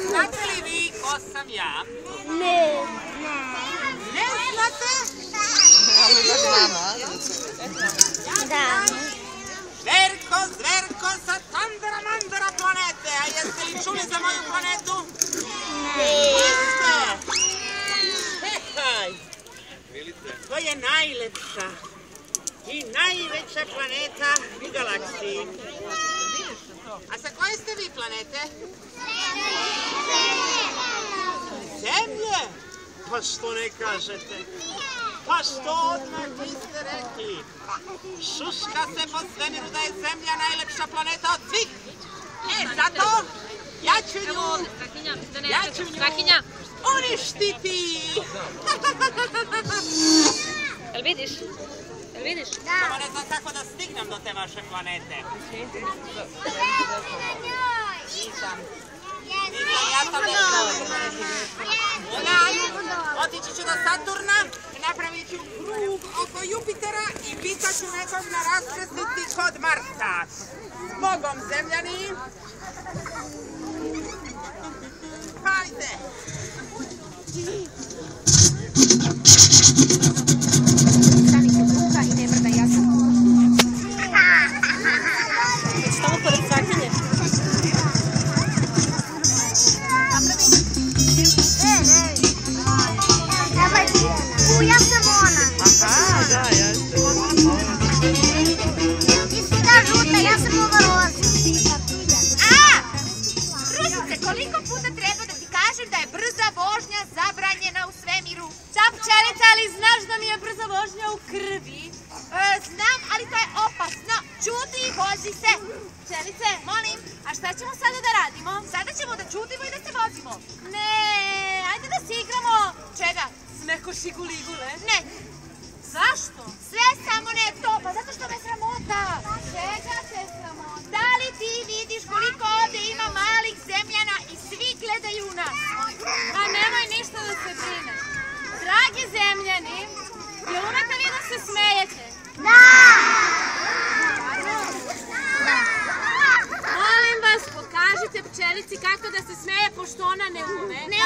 Znate li vi ko sam ja? Ne. Ne znate? Da. Zverko sa Tandara Mandara planete. A jeste li čuli za moju planetu? Ne. Jeste. Hej. To je najlepša i najveća planeta u galaksiji. A sa koje ste vi planete? Zemlje? Pa što ne kažete? Pa što odmah niste rekli? Šuška se po svemiru da je Zemlja najlepša planeta od svih. Zato ja ću nju uništiti. Jel vidiš? Samo ne znam kako da stignem do te vaše planete. Nisam ja sam otići ću do Saturna, napravit ću krug oko Jupitera i pitat ću nekog na raskrsnici kod Marsa. Zbogom, zemljani! Hajde! Stani se kruga i ne mrda jasno. Već tamo pored svakinje. Ja sam ona. Aha, da, jeste. Ti si ta žuta, ja sam ova roza. Ružice, koliko puta treba da ti kažem da je brza vožnja zabranjena u svemiru? Da, pčelica, ali znaš da mi je brza vožnja u krvi? Znam, ali to je opasno. Ćuti i vozi se. Pčelice, molim, a šta ćemo sada da radimo? Sada ćemo da ćutimo i da se vozimo. Ne, ajde da se igramo. Čega? Smekoši guligule? Ne. Zašto? Sve samo ne to, pa zato što me sramota. Čega te sramota? Da li ti vidiš koliko ovde ima malih zemljana i svi gledaju nas? Pa nemoj ništa da se brine. Dragi zemljani, jel umete vi da se smejete? Da! Molim vas, pokažite pčelici kako da se smeje, pošto ona ne ume. Ne